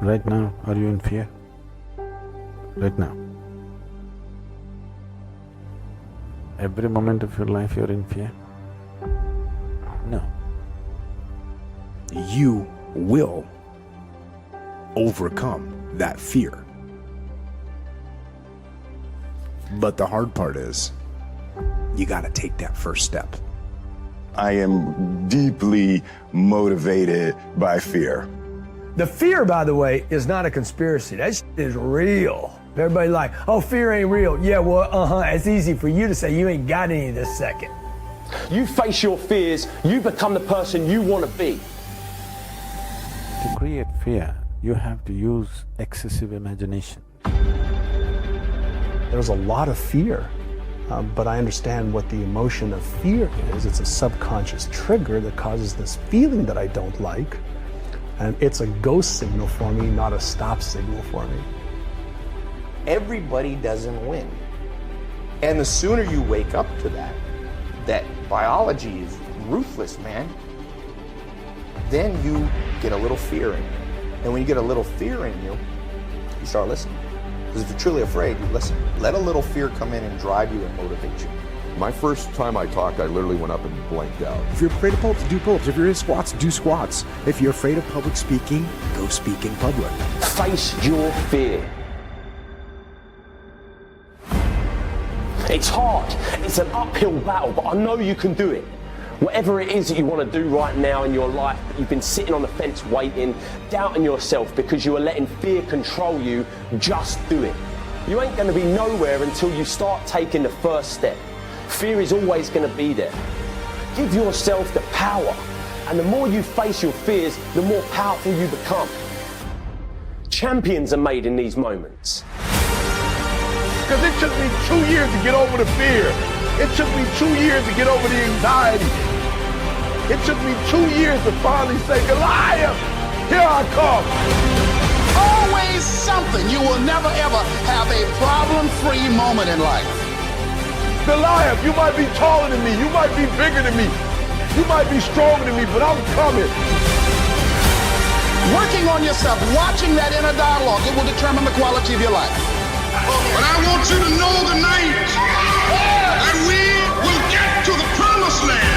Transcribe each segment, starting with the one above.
Right now, are you in fear? Right now. Every moment of your life you're in fear? No. You will overcome that fear. But the hard part is, you gotta take that first step. I am deeply motivated by fear. The fear, by the way, is not a conspiracy. That shit is real. Everybody like, oh, fear ain't real. Yeah, well, it's easy for you to say. You ain't got any this second. You face your fears, you become the person you want to be. To create fear, you have to use excessive imagination. There's a lot of fear, but I understand what the emotion of fear is. It's a subconscious trigger that causes this feeling that I don't like. And it's a go signal for me, not a stop signal for me. Everybody doesn't win. And the sooner you wake up to that biology is ruthless, man, then you get a little fear in you. And when you get a little fear in you, you start listening. Because if you're truly afraid, you listen. Let a little fear come in and drive you and motivate you. My first time I talked, I literally went up and blanked out. If you're afraid of pull-ups, do pull-ups. If you're in squats, do squats. If you're afraid of public speaking, go speak in public. Face your fear. It's hard, it's an uphill battle, but I know you can do it. Whatever it is that you want to do right now in your life, you've been sitting on the fence waiting, doubting yourself because you are letting fear control you, just do it. You ain't going to be nowhere until you start taking the first step. Fear is always going to be there. Give yourself the power, and the more you face your fears, the more powerful you become. Champions are made in these moments. Because it took me 2 years to get over the fear. It took me 2 years to get over the anxiety. It took me 2 years to finally say, Goliath, here I come. Always something. You will never ever have a problem-free moment in life. Goliath, you might be taller than me. You might be bigger than me. You might be stronger than me, but I'm coming. Working on yourself, watching that inner dialogue, it will determine the quality of your life. But I want you to know tonight that we will get to the promised land.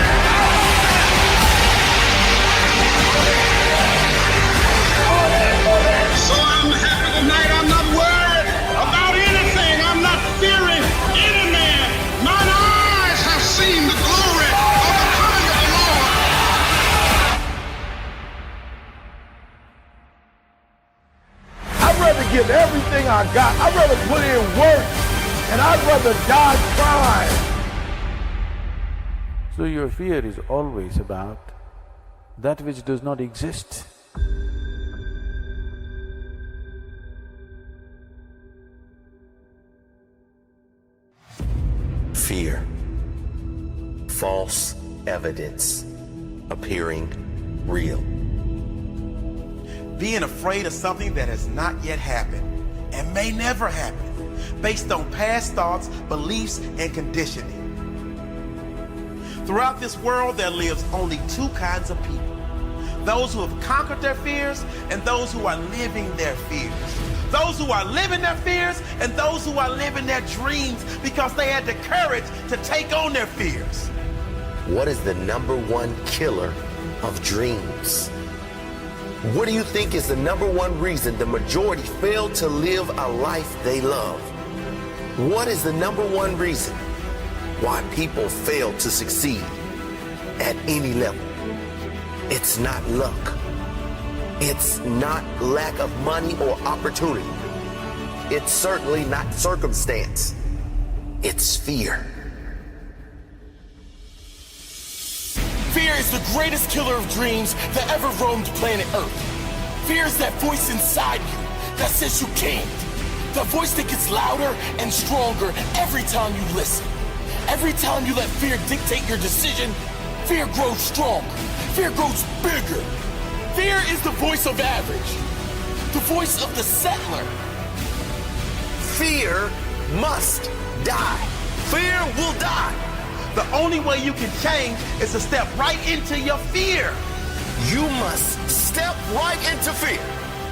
So I'm happy tonight. I'm not worried about anything. I'm not fearing any man. Mine eyes have seen the glory of the coming of the Lord. I'd rather give everything I got. I'd rather put in work, and I'd rather die trying. So your fear is always about that which does not exist. Fear. False evidence appearing real. Being afraid of something that has not yet happened and may never happen, based on past thoughts, beliefs, and conditioning. Throughout this world, there lives only two kinds of people. Those who have conquered their fears and those who are living their fears. Those who are living their fears and those who are living their dreams because they had the courage to take on their fears. What is the #1 killer of dreams? What do you think is the #1 reason the majority fail to live a life they love? What is the #1 reason why people fail to succeed at any level? It's not luck. It's not lack of money or opportunity. It's certainly not circumstance. It's fear. Fear is the greatest killer of dreams that ever roamed planet Earth. Fear is that voice inside you that says you can't. The voice that gets louder and stronger every time you listen. Every time you let fear dictate your decision, fear grows stronger. Fear grows bigger. Fear is the voice of average. The voice of the settler. Fear must die. Fear will die. The only way you can change is to step right into your fear. You must step right into fear.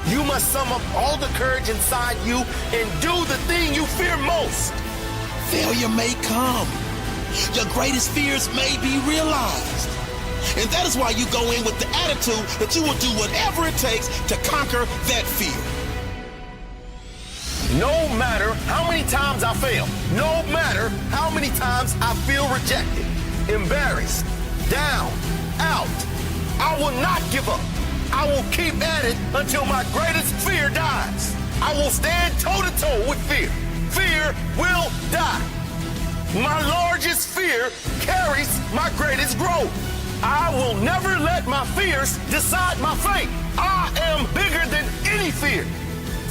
You must sum up all the courage inside you and do the thing you fear most. Failure may come. Your greatest fears may be realized. And that is why you go in with the attitude that you will do whatever it takes to conquer that fear. No matter how many times I fail, no matter how many times I feel rejected, embarrassed, down, out, I will not give up. I will keep at it until my greatest fear dies. I will stand toe-to-toe with fear. Fear will die. My largest fear carries my greatest growth. I will never let my fears decide my fate. I am bigger than any fear.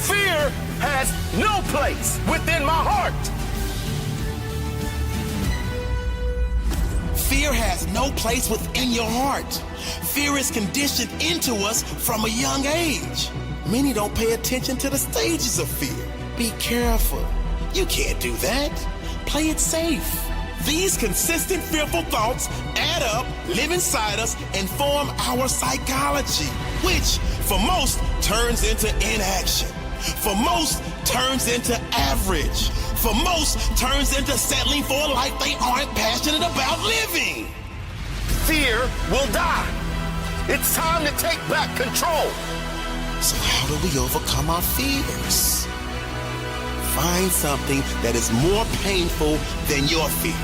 Fear has no place within my heart. Fear has no place within your heart. Fear is conditioned into us from a young age. Many don't pay attention to the stages of fear. Be careful. You can't do that. Play it safe. These consistent fearful thoughts add up, live inside us, and form our psychology, which for most turns into inaction. For most turns into average. For most turns into settling for a life they aren't passionate about living. Fear will die. It's time to take back control. So how do we overcome our fears? Find something that is more painful than your fear.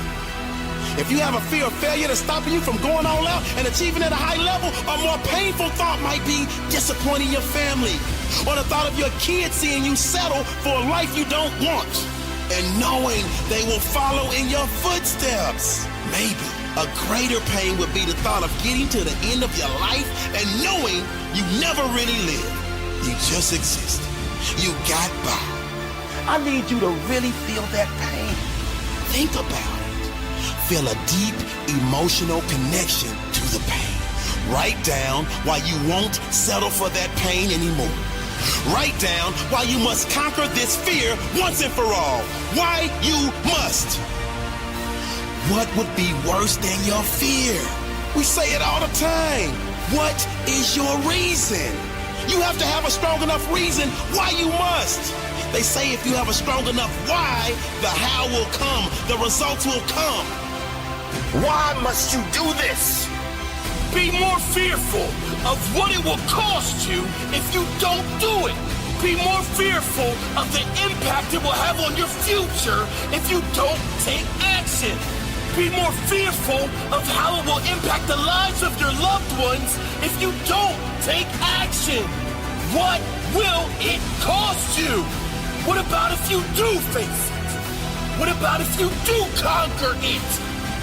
If you have a fear of failure that's stopping you from going all out and achieving at a high level, a more painful thought might be disappointing your family, or the thought of your kids seeing you settle for a life you don't want, and knowing they will follow in your footsteps. Maybe a greater pain would be the thought of getting to the end of your life and knowing you never really lived. You just exist. You got by. I need you to really feel that pain. Think about it. Feel a deep emotional connection to the pain. Write down why you won't settle for that pain anymore. Write down why you must conquer this fear once and for all. Why you must. What would be worse than your fear? We say it all the time. What is your reason? You have to have a strong enough reason why you must. They say if you have a strong enough why, the how will come, the results will come. Why must you do this? Be more fearful of what it will cost you if you don't do it. Be more fearful of the impact it will have on your future if you don't take action. Be more fearful of how it will impact the lives of your loved ones if you don't take action. What will it cost you? What about if you do face it? What about if you do conquer it?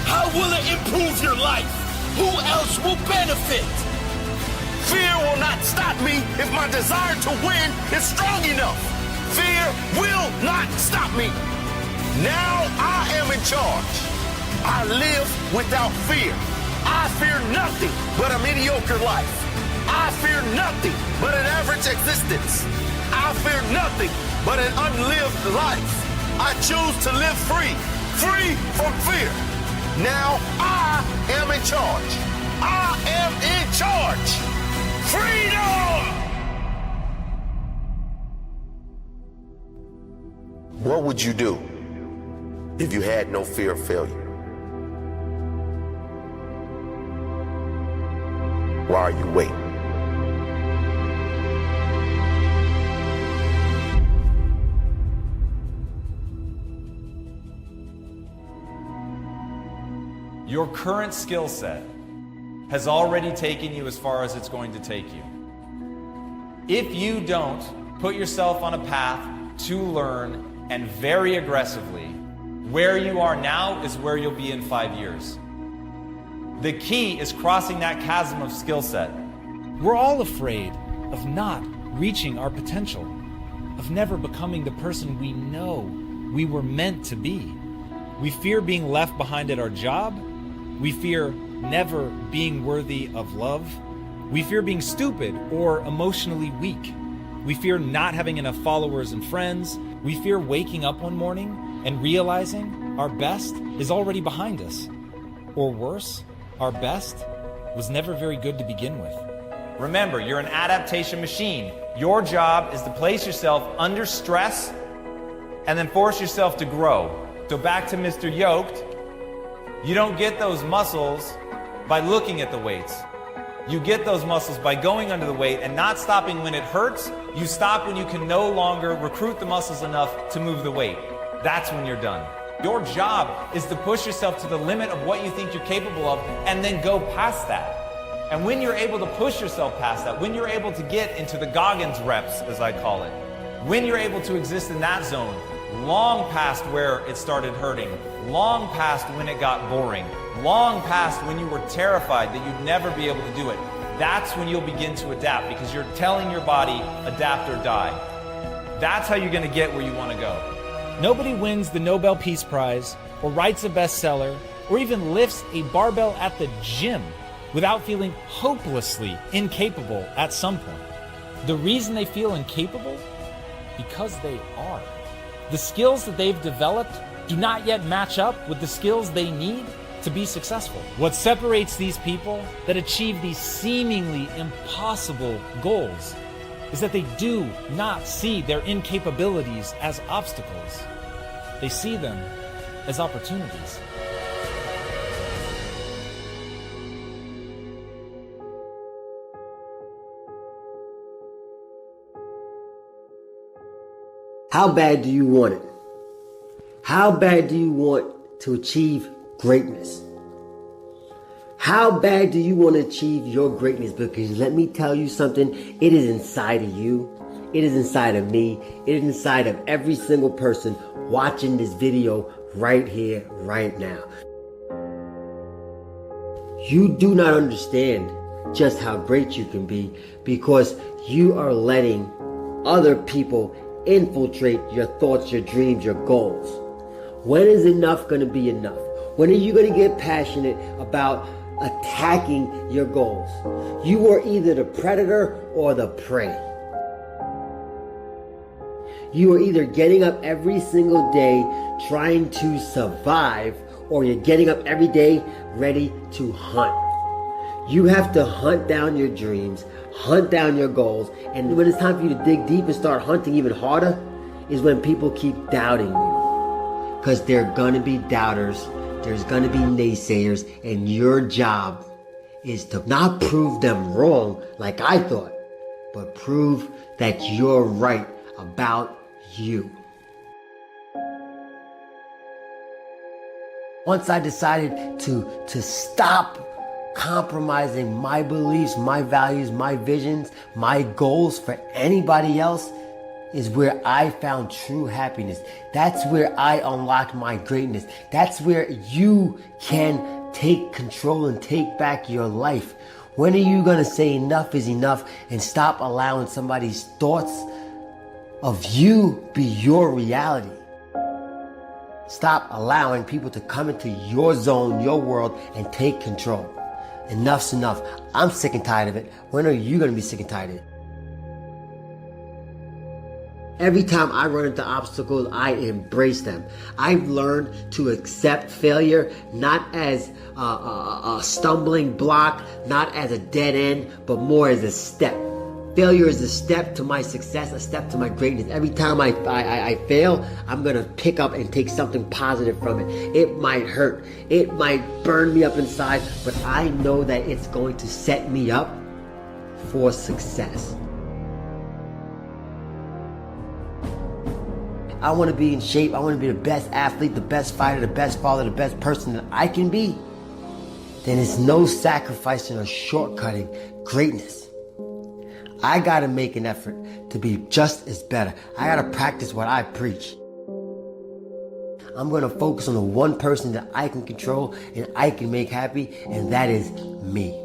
How will it improve your life? Who else will benefit? Fear will not stop me if my desire to win is strong enough. Fear will not stop me. Now I am in charge. I live without fear. I fear nothing but a mediocre life. I fear nothing but an average existence. I fear nothing but an unlived life. I choose to live free, free from fear. Now I am in charge. I am in charge. Freedom! What would you do if you had no fear of failure? Why are you waiting? Your current skill set has already taken you as far as it's going to take you. If you don't put yourself on a path to learn and very aggressively, where you are now is where you'll be in 5 years. The key is crossing that chasm of skill set. We're all afraid of not reaching our potential, of never becoming the person we know we were meant to be. We fear being left behind at our job. We fear never being worthy of love. We fear being stupid or emotionally weak. We fear not having enough followers and friends. We fear waking up one morning and realizing our best is already behind us. Or worse, our best was never very good to begin with. Remember, you're an adaptation machine. Your job is to place yourself under stress and then force yourself to grow. So back to Mr. Yoked, you don't get those muscles by looking at the weights. You get those muscles by going under the weight and not stopping when it hurts. You stop when you can no longer recruit the muscles enough to move the weight. That's when you're done. Your job is to push yourself to the limit of what you think you're capable of and then go past that. And when you're able to push yourself past that, when you're able to get into the Goggins reps, as I call it, when you're able to exist in that zone, long past where it started hurting, long past when it got boring, long past when you were terrified that you'd never be able to do it, that's when you'll begin to adapt, because you're telling your body, adapt or die. That's how you're going to get where you want to go. Nobody wins the Nobel Peace Prize, or writes a bestseller, or even lifts a barbell at the gym without feeling hopelessly incapable at some point. The reason they feel incapable? Because they are. The skills that they've developed do not yet match up with the skills they need to be successful. What separates these people that achieve these seemingly impossible goals is that they do not see their incapabilities as obstacles. They see them as opportunities. How bad do you want it? How bad do you want to achieve greatness? How bad do you want to achieve your greatness? Because let me tell you something, it is inside of you. It is inside of me. It is inside of every single person watching this video right here, right now. You do not understand just how great you can be because you are letting other people infiltrate your thoughts, your dreams, your goals. When is enough going to be enough? When are you going to get passionate about attacking your goals? You are either the predator or the prey. You are either getting up every single day trying to survive, or you're getting up every day ready to hunt. You have to hunt down your dreams, hunt down your goals, and when it's time for you to dig deep and start hunting even harder is when people keep doubting you. Because there are gonna be doubters, there's gonna be naysayers, and your job is to not prove them wrong like I thought, but prove that you're right about you. Once I decided to stop compromising my beliefs, my values, my visions, my goals for anybody else, is where I found true happiness. That's where I unlocked my greatness. That's where you can take control and take back your life. When are you gonna say enough is enough and stop allowing somebody's thoughts of you be your reality? Stop allowing people to come into your zone, your world, and take control. Enough's enough. I'm sick and tired of it. When are you going to be sick and tired of it? Every time I run into obstacles, I embrace them. I've learned to accept failure not as a stumbling block, not as a dead end, but more as a step. Failure is a step to my success, a step to my greatness. Every time I fail, I'm going to pick up and take something positive from it. It might hurt. It might burn me up inside, but I know that it's going to set me up for success. I want to be in shape. I want to be the best athlete, the best fighter, the best father, the best person that I can be. Then it's no sacrificing or shortcutting greatness. I gotta make an effort to be just as better. I gotta practice what I preach. I'm gonna focus on the one person that I can control and I can make happy, and that is me.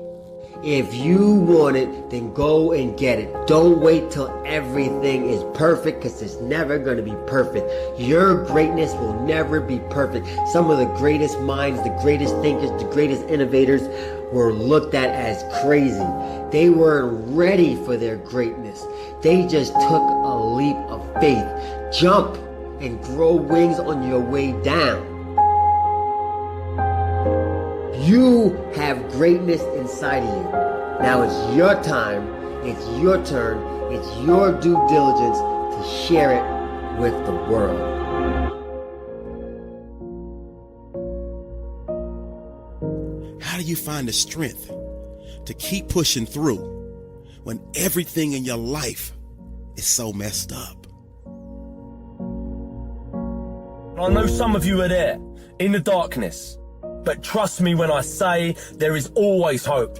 If you want it, then go and get it. Don't wait till everything is perfect, because it's never gonna be perfect. Your greatness will never be perfect. Some of the greatest minds, the greatest thinkers, the greatest innovators were looked at as crazy. They weren't ready for their greatness. They just took a leap of faith. Jump and grow wings on your way down. You have greatness inside of you. Now it's your time, it's your turn, it's your due diligence to share it with the world. How do you find the strength to keep pushing through when everything in your life is so messed up? I know some of you are there, in the darkness, but trust me when I say there is always hope.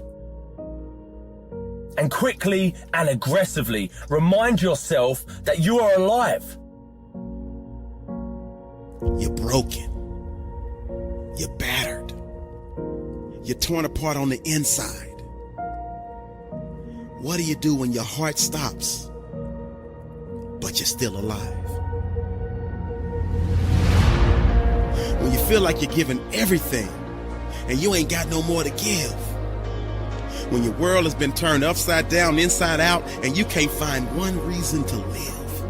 And quickly and aggressively remind yourself that you are alive. You're broken. You're battered. You're torn apart on the inside. What do you do when your heart stops, but you're still alive? When you feel like you're giving everything and you ain't got no more to give. When your world has been turned upside down, inside out, and you can't find one reason to live.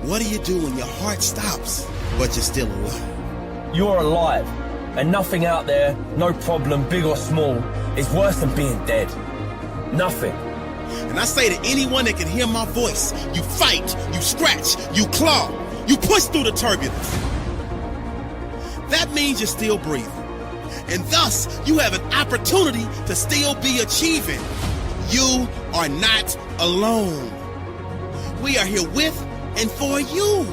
What do you do when your heart stops, but you're still alive? You're alive, and nothing out there, no problem, big or small, is worse than being dead. Nothing. And I say to anyone that can hear my voice, you fight, you scratch, you claw, you push through the turbulence. That means you're still breathing. And thus, you have an opportunity to still be achieving. You are not alone. We are here with and for you.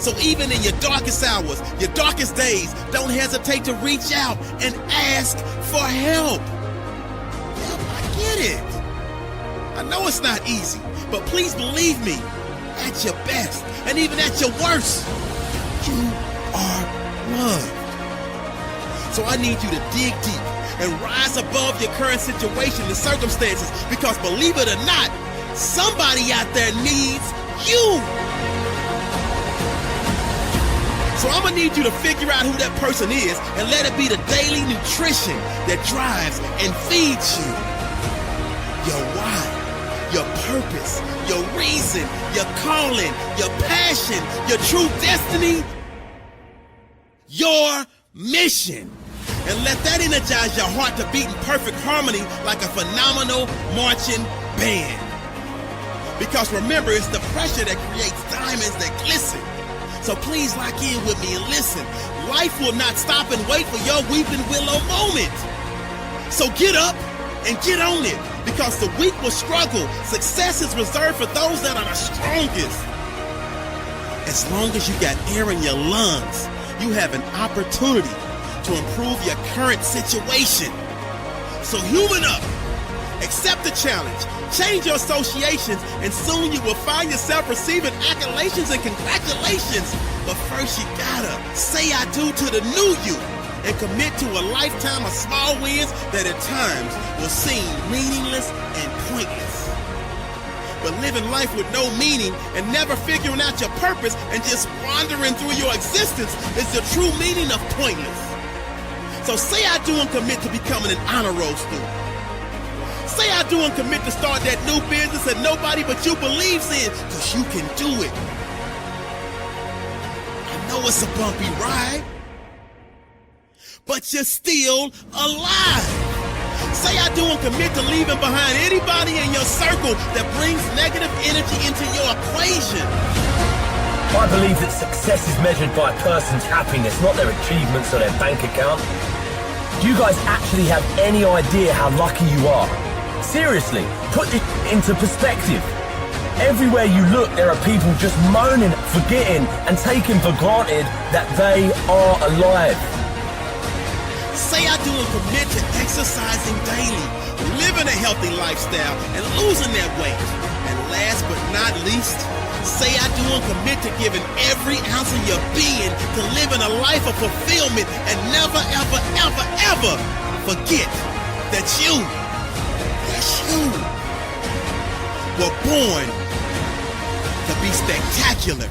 So even in your darkest hours, your darkest days, don't hesitate to reach out and ask for help. Yeah, I get it. I know it's not easy, but please believe me, at your best, and even at your worst, you are loved. So I need you to dig deep and rise above your current situation and circumstances, because believe it or not, somebody out there needs you. So I'm gonna need you to figure out who that person is and let it be the daily nutrition that drives and feeds you. Your why, your purpose, your reason, your calling, your passion, your true destiny, your mission. And let that energize your heart to beat in perfect harmony like a phenomenal marching band. Because remember, it's the pressure that creates diamonds that glisten. So please lock in with me and listen. Life will not stop and wait for your weeping willow moment. So get up and get on it, because the weak will struggle. Success is reserved for those that are the strongest. As long as you got air in your lungs, you have an opportunity to improve your current situation. So human up, accept the challenge, change your associations, and soon you will find yourself receiving accolations and congratulations. But first you gotta say I do to the new you and commit to a lifetime of small wins that at times will seem meaningless and pointless. But living life with no meaning and never figuring out your purpose and just wandering through your existence is the true meaning of pointless. So say I do and commit to becoming an honor roll student. Say I do and commit to start that new business that nobody but you believes in, because you can do it. I know it's a bumpy ride, but you're still alive. Say I do and commit to leaving behind anybody in your circle that brings negative energy into your equation. I believe that success is measured by a person's happiness, not their achievements or their bank account. Do you guys actually have any idea how lucky you are? Seriously, put it into perspective. Everywhere you look, there are people just moaning, forgetting, and taking for granted that they are alive. Say I do and commit to exercising daily, living a healthy lifestyle, and losing that weight. And last but not least, say I do and commit to giving every ounce of your being to living a life of fulfillment and never, ever, ever, ever forget that you, yes you, were born to be spectacular.